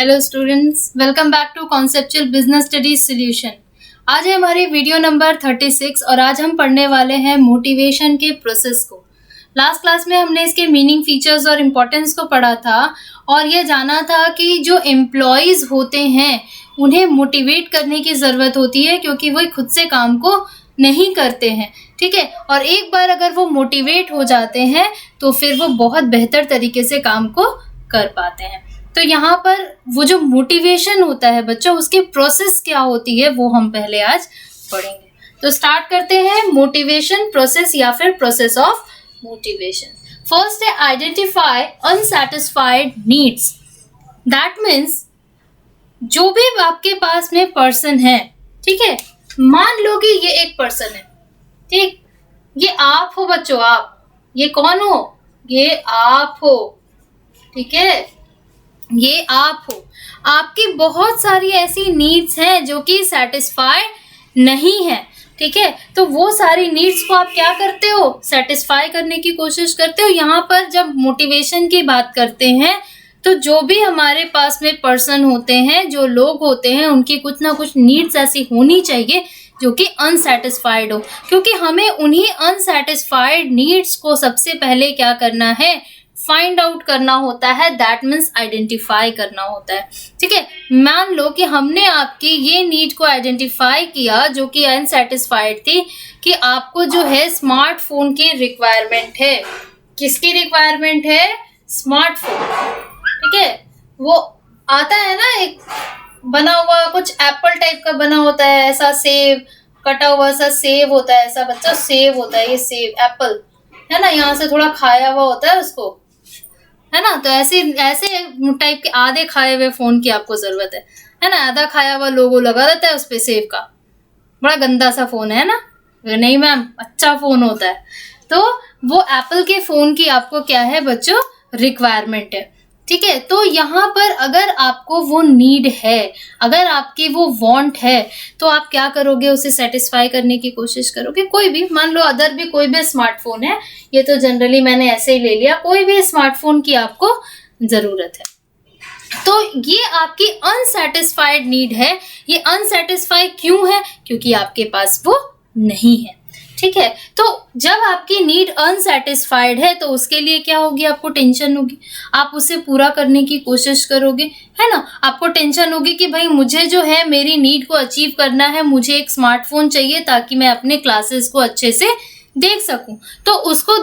Hello students, welcome back to conceptual business studies solution. आज है हमारी वीडियो नंबर 36 और आज हम पढ़ने वाले हैं मोटिवेशन के प्रोसेस को। लास्ट क्लास में हमने इसके मीनिंग, फीचर्स और इम्पोर्टेंस को पढ़ा था और ये जाना था कि जो एम्प्लॉयज़ होते हैं उन्हें मोटिवेट करने की ज़रूरत होती है क्योंकि वो खुद से काम को नहीं करते हैं। ठीक है, और एक बार अगर वो मोटिवेट हो जाते हैं तो फिर वो बहुत बेहतर तरीके से काम को कर पाते हैं। तो यहाँ पर वो जो मोटिवेशन होता है बच्चों, उसकी प्रोसेस क्या होती है वो हम पहले आज पढ़ेंगे। तो स्टार्ट करते हैं मोटिवेशन प्रोसेस या फिर प्रोसेस ऑफ मोटिवेशन। फर्स्ट है identify unsatisfied needs. That means जो भी आपके पास में पर्सन है, ठीक है, मान लो कि ये एक पर्सन है, ठीक, ये आप हो बच्चों, आप, ये कौन हो, ये आप हो, ठीक है, ये आप हो। आपकी बहुत सारी ऐसी नीड्स हैं जो कि सेटिस्फाई नहीं है, ठीक है, तो वो सारी नीड्स को आप क्या करते हो, सेटिस्फाई करने की कोशिश करते हो। यहाँ पर जब मोटिवेशन की बात करते हैं तो जो भी हमारे पास में पर्सन होते हैं, जो लोग होते हैं, उनकी कुछ ना कुछ नीड्स ऐसी होनी चाहिए जो कि अनसेटिस्फाइड हो, क्योंकि हमें उन्हीं अनसेटिस्फाइड नीड्स को सबसे पहले क्या करना है, फाइंड आउट करना होता है। दैट मीन्स आइडेंटिफाई करना होता है। ठीक है, मान लो कि हमने आपकी ये नीड को आइडेंटिफाई किया जो कि अनसेटिस्फाइड थी कि आपको जो है स्मार्टफोन की रिक्वायरमेंट है। किसकी रिक्वायरमेंट है? स्मार्टफोन। ठीक है, वो आता है ना एक बना हुआ, कुछ एप्पल टाइप का बना होता है, ऐसा सेव, कटा हुआ सा सेव होता है, ऐसा बच्चा सेव होता है, ये सेव एप्पल है ना, यहाँ से थोड़ा खाया हुआ होता है उसको, है ना। तो ऐसे टाइप के आधे खाए हुए फोन की आपको जरूरत है ना। आधा खाया हुआ लोगो लगा रहता है उस पे सेव का, बड़ा गंदा सा फोन है ना। नहीं मैम, अच्छा फोन होता है। तो वो एप्पल के फोन की आपको क्या है बच्चों, रिक्वायरमेंट है। ठीक है, तो यहाँ पर अगर आपको वो नीड है, अगर आपकी वो वांट है, तो आप क्या करोगे, उसे सेटिस्फाई करने की कोशिश करोगे। कोई भी, मान लो अदर भी कोई भी स्मार्टफोन है, ये तो जनरली मैंने ऐसे ही ले लिया, कोई भी स्मार्टफोन की आपको जरूरत है। तो ये आपकी अनसेटिस्फाइड नीड है। ये अनसेटिस्फाई क्यों है? क्योंकि आपके पास वो नहीं है। ठीक है, तो जब आपकी नीड अनसेटिस्फाइड है तो उसके लिए क्या होगी, आपको टेंशन होगी, आप उसे पूरा करने की कोशिश करोगे, है ना। आपको टेंशन होगी कि भाई मुझे जो है मेरी नीड को अचीव करना है, मुझे एक स्मार्टफोन चाहिए ताकि मैं अपने क्लासेस को अच्छे से देख सकूं। तो उसको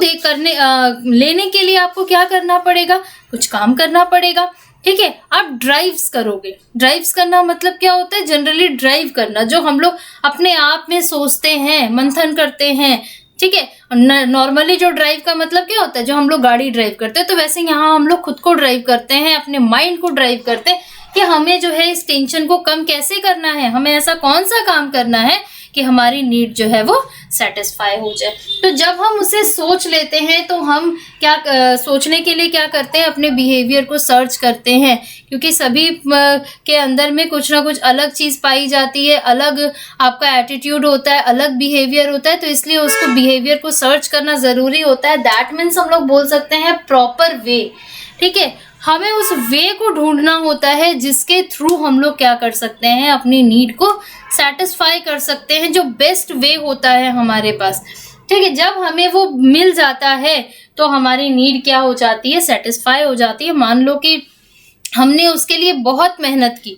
लेने के लिए आपको क्या करना पड़ेगा, कुछ काम करना पड़ेगा। ठीक है, आप ड्राइव्स करोगे। ड्राइव्स करना मतलब क्या होता है, जनरली ड्राइव करना, जो हम लोग अपने आप में सोचते हैं, मंथन करते हैं। ठीक है, नॉर्मली जो ड्राइव का मतलब क्या होता है, जो हम लोग गाड़ी ड्राइव करते हैं, तो वैसे यहाँ हम लोग खुद को ड्राइव करते हैं, अपने माइंड को ड्राइव करते हैं कि हमें जो है इस टेंशन को कम कैसे करना है, हमें ऐसा कौन सा काम करना है कि हमारी नीड जो है वो सेटिस्फाई हो जाए। तो जब हम उसे सोच लेते हैं तो हम क्या सोचने के लिए क्या करते हैं, अपने बिहेवियर को सर्च करते हैं, क्योंकि सभी के अंदर में कुछ ना कुछ अलग चीज़ पाई जाती है, अलग आपका एटीट्यूड होता है, अलग बिहेवियर होता है, तो इसलिए उसको बिहेवियर को सर्च करना ज़रूरी होता है। दैट मीन्स हम लोग बोल सकते हैं प्रॉपर वे। ठीक है, हमें उस वे को ढूंढना होता है जिसके थ्रू हम लोग क्या कर सकते हैं, अपनी नीड को सेटिस्फाई कर सकते हैं, जो बेस्ट वे होता है हमारे पास। ठीक है, जब हमें वो मिल जाता है तो हमारी नीड क्या हो जाती है, सेटिस्फाई हो जाती है। मान लो कि हमने उसके लिए बहुत मेहनत की,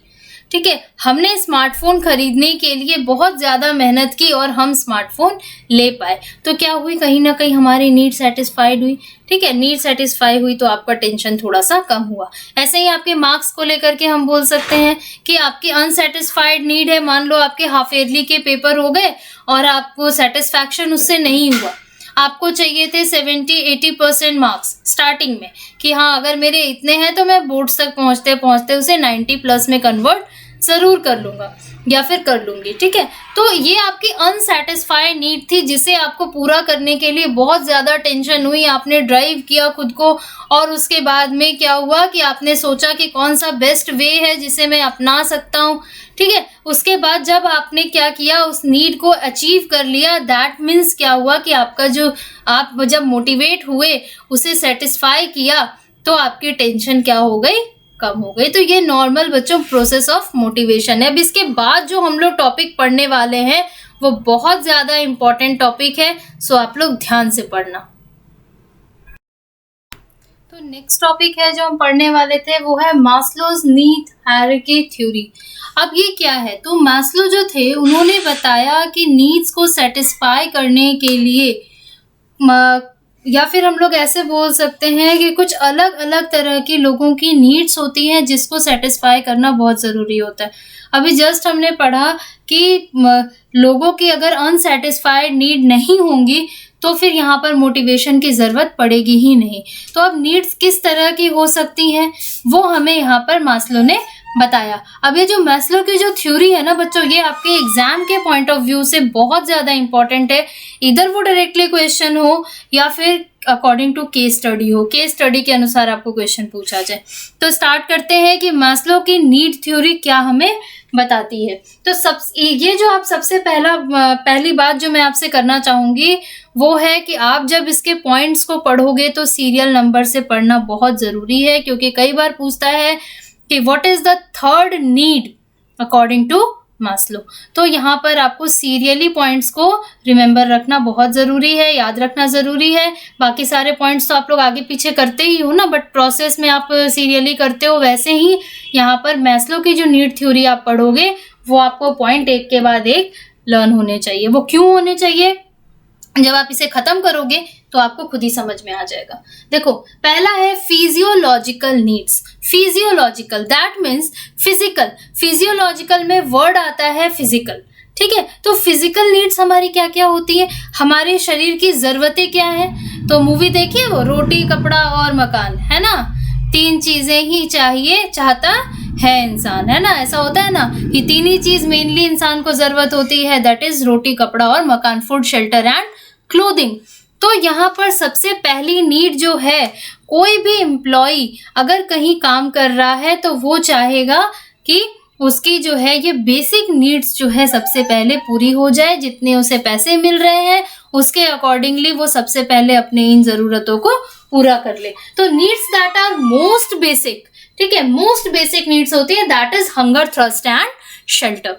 ठीक है, हमने स्मार्टफोन खरीदने के लिए बहुत ज़्यादा मेहनत की और हम स्मार्टफोन ले पाए, तो क्या हुई, कहीं ना कहीं हमारी नीड सेटिस्फाइड हुई। ठीक है, नीड सेटिस्फाई हुई तो आपका टेंशन थोड़ा सा कम हुआ। ऐसे ही आपके मार्क्स को लेकर के हम बोल सकते हैं कि आपकी अनसेटिस्फाइड नीड है। मान लो आपके हाफ ईयरली के पेपर हो गए और आपको सेटिस्फैक्शन उससे नहीं हुआ, आपको चाहिए थे 70-80% मार्क्स स्टार्टिंग में, कि हाँ अगर मेरे इतने हैं तो मैं बोर्ड्स तक पहुँचते पहुँचते उसे 90+ में कन्वर्ट ज़रूर कर लूँगा या फिर कर लूँगी। ठीक है, तो ये आपकी अनसेटिस्फाइड नीड थी जिसे आपको पूरा करने के लिए बहुत ज़्यादा टेंशन हुई, आपने ड्राइव किया खुद को और उसके बाद में क्या हुआ कि आपने सोचा कि कौन सा बेस्ट वे है जिसे मैं अपना सकता हूँ। ठीक है, उसके बाद जब आपने क्या किया, उस नीड को अचीव कर लिया। दैट मीन्स क्या हुआ कि आपका जो आप जब मोटिवेट हुए, उसे सेटिस्फाई किया, तो आपकी टेंशन क्या हो गई, कम हो गई। तो ये नॉर्मल बच्चों प्रोसेस ऑफ मोटिवेशन है। अब इसके बाद जो हम लोग टॉपिक पढ़ने वाले हैं वो बहुत ज़्यादा इम्पोर्टेंट टॉपिक है, सो आप लोग ध्यान से पढ़ना। तो नेक्स्ट टॉपिक है जो हम पढ़ने वाले थे वो है मास्लोज नीड हायरार्की थ्योरी। अब ये क्या है, तो मास्लो जो थे उन्होंने बताया कि नीड्स को सेटिस्फाई करने के लिए या फिर हम लोग ऐसे बोल सकते हैं कि कुछ अलग अलग तरह की लोगों की नीड्स होती हैं जिसको सेटिस्फाई करना बहुत ज़रूरी होता है। अभी जस्ट हमने पढ़ा कि लोगों की अगर अनसेटिस्फाइड नीड नहीं होंगी तो फिर यहाँ पर मोटिवेशन की ज़रूरत पड़ेगी ही नहीं। तो अब नीड्स किस तरह की हो सकती हैं वो हमें यहाँ पर मास्लो ने बताया। अब ये जो मास्लो की जो थ्योरी है ना बच्चों, ये आपके एग्जाम के पॉइंट ऑफ व्यू से बहुत ज़्यादा इंपॉर्टेंट है। इधर वो डायरेक्टली क्वेश्चन हो या फिर अकॉर्डिंग टू केस स्टडी हो, केस स्टडी के अनुसार आपको क्वेश्चन पूछा जाए। तो स्टार्ट करते हैं कि मास्लो की नीड थ्योरी क्या हमें बताती है। तो ये जो आप सबसे पहली बात जो मैं आपसे करना चाहूँगी वो है कि आप जब इसके पॉइंट्स को पढ़ोगे तो सीरियल नंबर से पढ़ना बहुत ज़रूरी है, क्योंकि कई बार पूछता है कि what is the third need according to Maslow. तो यहाँ पर आपको सीरियली पॉइंट्स को रिमेंबर रखना बहुत ज़रूरी है, याद रखना ज़रूरी है। बाकी सारे पॉइंट्स तो आप लोग आगे पीछे करते ही हो ना, बट प्रोसेस में आप सीरियली करते हो, वैसे ही यहाँ पर मास्लो की जो नीड थ्योरी आप पढ़ोगे वो आपको पॉइंट एक के बाद एक लर्न होने चाहिए। वो क्यों होने चाहिए, जब आप इसे खत्म करोगे तो आपको खुद ही समझ में आ जाएगा। देखो, पहला है physiological needs. Physiological that means physical. Physiological में वर्ड आता है फिजिकल, ठीक है। तो फिजिकल नीड्स हमारी क्या क्या होती है, हमारे शरीर की ज़रूरतें क्या है। तो मूवी देखिए वो रोटी कपड़ा और मकान, है ना। 3 चीज़ें ही चाहिए चाहता है इंसान, है ना। ऐसा होता है ना कि 3 ही चीज़ मेनली इंसान को ज़रूरत होती है, दैट इज़ रोटी कपड़ा और मकान, फूड शेल्टर एंड क्लोथिंग। तो यहाँ पर सबसे पहली नीड जो है, कोई भी एम्प्लॉई अगर कहीं काम कर रहा है तो वो चाहेगा कि उसकी जो है ये बेसिक नीड्स जो है सबसे पहले पूरी हो जाए। जितने उसे पैसे मिल रहे हैं उसके अकॉर्डिंगली वो सबसे पहले अपने इन ज़रूरतों को पूरा कर ले। तो needs that are most basic, ठीक है, मोस्ट बेसिक नीड्स होती है, that is hunger thrust and shelter.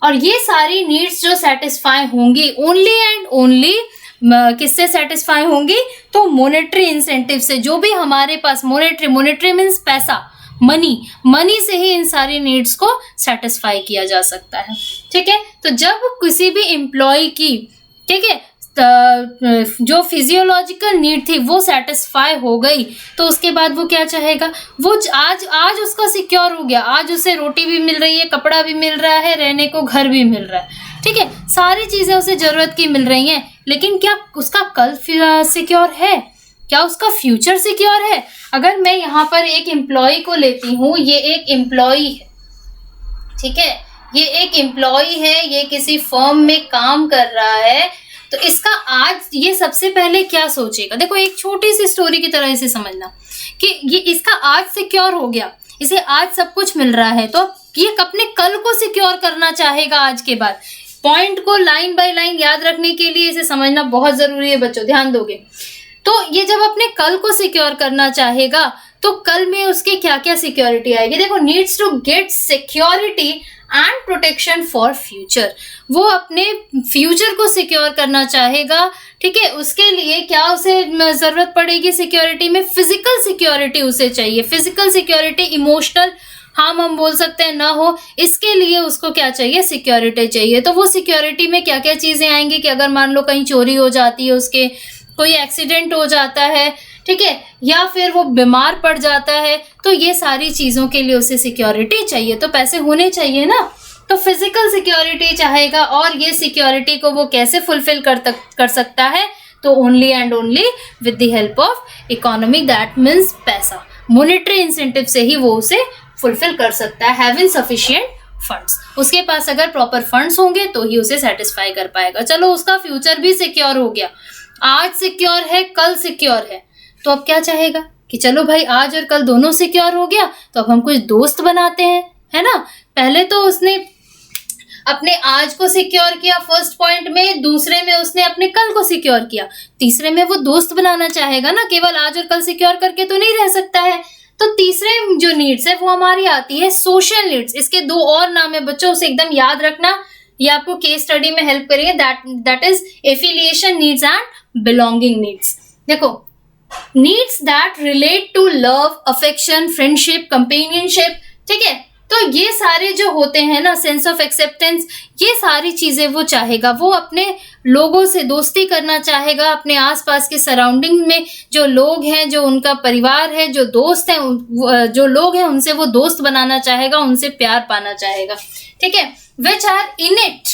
और ये सारी नीड्स जो सेटिस्फाई होंगी ओनली एंड ओनली किससे सेटिस्फाई होंगी, तो मॉनेटरी इंसेंटिव से। जो भी हमारे पास मॉनेटरी मीन्स पैसा, मनी से ही इन सारी नीड्स को सेटिस्फाई किया जा सकता है, ठीक है। तो जब किसी भी एम्प्लॉय की, ठीक है, जो फिजियोलॉजिकल नीड थी वो सेटिस्फाई हो गई तो उसके बाद वो क्या चाहेगा, वो आज उसका सिक्योर हो गया, आज उसे रोटी भी मिल रही है, कपड़ा भी मिल रहा है, रहने को घर भी मिल रहा है, ठीक है, सारी चीज़ें उसे ज़रूरत की मिल रही हैं। लेकिन क्या उसका कल सिक्योर है, क्या उसका फ्यूचर सिक्योर है। अगर मैं यहाँ पर एक एम्प्लॉय को लेती हूँ, ये एक एम्प्लॉय है, ठीक है, ये एक एम्प्लॉय है, ये किसी फर्म में काम कर रहा है, तो इसका आज ये सबसे पहले क्या सोचेगा। देखो, एक छोटी सी स्टोरी की तरह इसे समझना कि ये इसका आज सिक्योर हो गया, इसे आज सब कुछ मिल रहा है, तो ये अपने कल को सिक्योर करना चाहेगा आज के बाद। पॉइंट को लाइन बाय लाइन याद रखने के लिए इसे समझना बहुत जरूरी है बच्चों, ध्यान दोगे तो। ये जब अपने कल को सिक्योर करना चाहेगा तो कल में उसके क्या क्या सिक्योरिटी आएगी। देखो, needs to get security and protection for future. वो अपने फ्यूचर को सिक्योर करना चाहेगा, ठीक है। उसके लिए क्या उसे ज़रूरत पड़ेगी सिक्योरिटी में, फिजिकल सिक्योरिटी उसे चाहिए। फिजिकल सिक्योरिटी, इमोशनल हम बोल सकते हैं ना हो, इसके लिए उसको क्या चाहिए, सिक्योरिटी चाहिए। तो वो सिक्योरिटी में क्या क्या चीज़ें आएंगी कि अगर मान लो कहीं चोरी हो जाती है, उसके कोई एक्सीडेंट हो जाता है, ठीक है, या फिर वो बीमार पड़ जाता है, तो ये सारी चीज़ों के लिए उसे सिक्योरिटी चाहिए, तो पैसे होने चाहिए ना। तो फिजिकल सिक्योरिटी चाहेगा, और ये सिक्योरिटी को वो कैसे फुलफिल कर सकता है, तो only and only with the help of economic, that means पैसा, मॉनेटरी इंसेंटिव से ही वो उसे फुलफिल कर सकता है। हैविंग सफिशिएंट फंड्स, उसके पास अगर प्रॉपर फंड्स होंगे तो ही उसे सेटिस्फाई कर पाएगा। चलो, उसका फ्यूचर भी सिक्योर हो गया, आज सिक्योर है, कल सिक्योर है, तो अब क्या चाहेगा कि चलो भाई आज और कल दोनों सिक्योर हो गया, तो अब हम कुछ दोस्त बनाते हैं, है ना। पहले तो उसने अपने आज को सिक्योर किया फर्स्ट पॉइंट में, दूसरे में उसने अपने कल को सिक्योर किया, तीसरे में वो दोस्त बनाना चाहेगा ना, केवल आज और कल सिक्योर करके तो नहीं रह सकता है। तो तीसरे जो नीड्स है वो हमारी आती है सोशल नीड्स। इसके दो और नाम है बच्चों, उसे एकदम याद रखना, ये आपको केस स्टडी में हेल्प करेंगे। That is affiliation needs and belonging needs. देखो, needs that relate to love, affection, friendship, companionship, ठीक है। तो ये सारे जो होते हैं ना, सेंस ऑफ एक्सेप्टेंस, ये सारी चीजें वो चाहेगा, वो अपने लोगों से दोस्ती करना चाहेगा, अपने आसपास के सराउंडिंग में जो लोग हैं, जो उनका परिवार है, जो दोस्त हैं, जो लोग हैं, उनसे वो दोस्त बनाना चाहेगा, उनसे प्यार पाना चाहेगा, ठीक है। Which are innate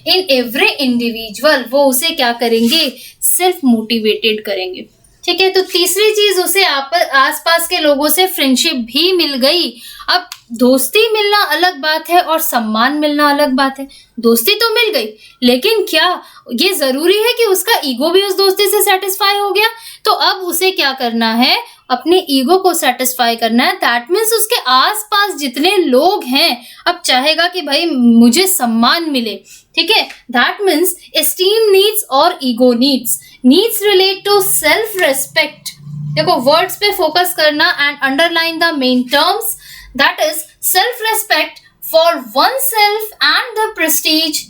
in every individual, वो उसे क्या करेंगे, सेल्फ मोटिवेटेड करेंगे, ठीक है। तो तीसरी चीज, उसे आसपास के लोगों से फ्रेंडशिप भी मिल गई। अब दोस्ती मिलना अलग बात है और सम्मान मिलना अलग बात है। दोस्ती तो मिल गई, लेकिन क्या ये जरूरी है कि उसका ईगो भी उस दोस्ती से सेटिस्फाई हो गया? तो अब उसे क्या करना है, अपने ईगो को सेटिस्फाई करना है। दैट मीन्स उसके आसपास जितने लोग हैं, अब चाहेगा कि भाई मुझे सम्मान मिले, ठीक है। दैट मीन्स एस्टीम नीड्स और ego needs. Needs relate to self respect. देखो, वर्ड्स पे फोकस करना and underline the main terms. That is self respect for one self and the prestige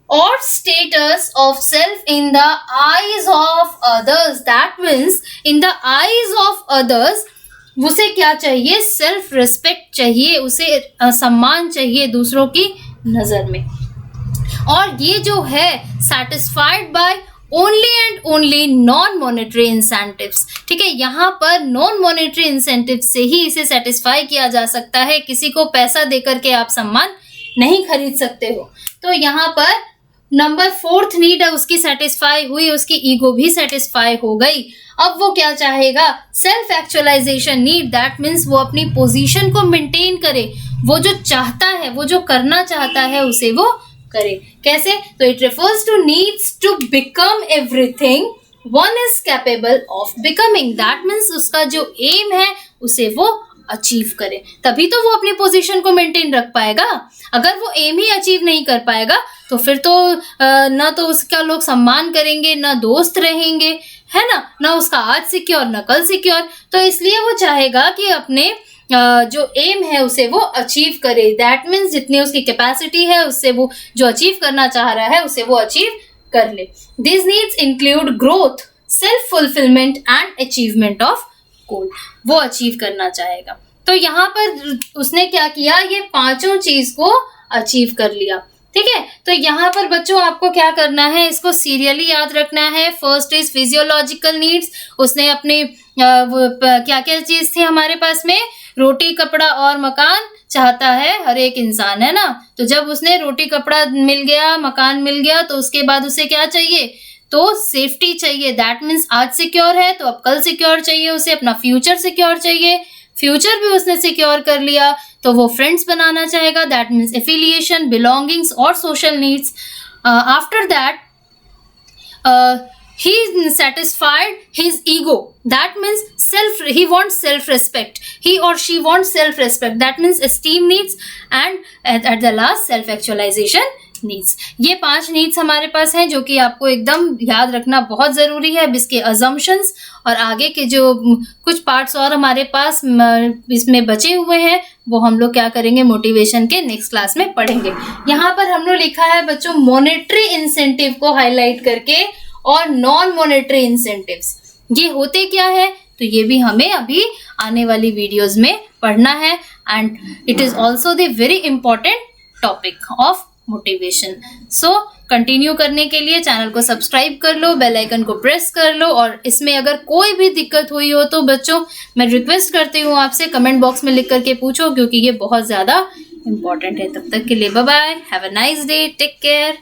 or status of self in the eyes of others. That means in the eyes of others, उसे क्या चाहिए, self respect चाहिए, उसे सम्मान चाहिए दूसरों की नजर में। और ये जो है satisfied by only and only non monetary incentives, ठीक है। यहाँ पर नॉन मॉनेटरी इंसेंटिव से ही इसे सेटिस्फाई किया जा सकता है। किसी को पैसा देकर के आप सम्मान नहीं खरीद सकते हो। तो यहाँ पर नंबर 4th नीड है, उसकी सेटिस्फाई हुई, उसकी ईगो भी सेटिस्फाई हो गई। अब वो क्या चाहेगा, self actualization need. That means वो अपनी पोजीशन को मेंटेन करे, वो जो चाहता है, वो जो करना चाहता है, उसे वो करे। कैसे? तो it refers to needs to become everything one is capable of becoming. That means उसका जो एम है उसे वो अचीव करे, तभी तो वो अपनी पोजीशन को मेंटेन रख पाएगा। अगर वो एम ही अचीव नहीं कर पाएगा तो फिर तो ना तो उसका लोग सम्मान करेंगे, ना दोस्त रहेंगे, है ना उसका आज सिक्योर ना कल सिक्योर। तो इसलिए वो चाहेगा कि अपने जो एम है उसे वो अचीव करे। दैट मीन्स जितनी उसकी कैपेसिटी है उससे वो जो अचीव करना चाह रहा है उसे वो अचीव कर ले। This needs include growth, self fulfilment and achievement of goal. वो अचीव करना चाहेगा। तो यहाँ पर उसने क्या किया, ये पांचों चीज को अचीव कर लिया, ठीक है। तो यहाँ पर बच्चों आपको क्या करना है, इसको सीरियली याद रखना है। First is physiological needs. उसने अपने क्या क्या चीज थी हमारे पास में, रोटी कपड़ा और मकान चाहता है हर एक इंसान, है ना। तो जब उसने रोटी कपड़ा मिल गया, मकान मिल गया, तो उसके बाद उसे क्या चाहिए, तो सेफ्टी चाहिए। दैट मीन्स आज सिक्योर है तो अब कल सिक्योर चाहिए, उसे अपना फ्यूचर सिक्योर चाहिए। फ्यूचर भी उसने सिक्योर कर लिया तो वो फ्रेंड्स बनाना चाहेगा। दैट मीन्स एफिलिएशन, बिलोंगिंग्स और social needs. After that he satisfied his ego. That means he wants self respect. He or she wants self respect. That means esteem needs and at the last self actualization needs. ये 5 needs हमारे पास हैं जो कि आपको एकदम याद रखना बहुत जरूरी है। अब इसके assumptions और आगे के जो कुछ पार्ट्स और हमारे पास इसमें बचे हुए हैं वो हम लोग क्या करेंगे, मोटिवेशन के नेक्स्ट क्लास में पढ़ेंगे। यहाँ पर हम लोग लिखा है बच्चों मॉनेटरी इंसेंटिव को हाईलाइट करके और नॉन मॉनेटरी इंसेंटिव्स, ये होते क्या है, तो ये भी हमें अभी आने वाली वीडियोस में पढ़ना है। And it is also the very important topic of motivation. So continue करने के लिए चैनल को सब्सक्राइब कर लो, बेल आइकन को प्रेस कर लो। और इसमें अगर कोई भी दिक्कत हुई हो तो बच्चों मैं रिक्वेस्ट करती हूँ आपसे कमेंट बॉक्स में लिख करके पूछो, क्योंकि ये बहुत ज़्यादा इंपॉर्टेंट है। तब तक के लिए bye bye, have a nice day, take care.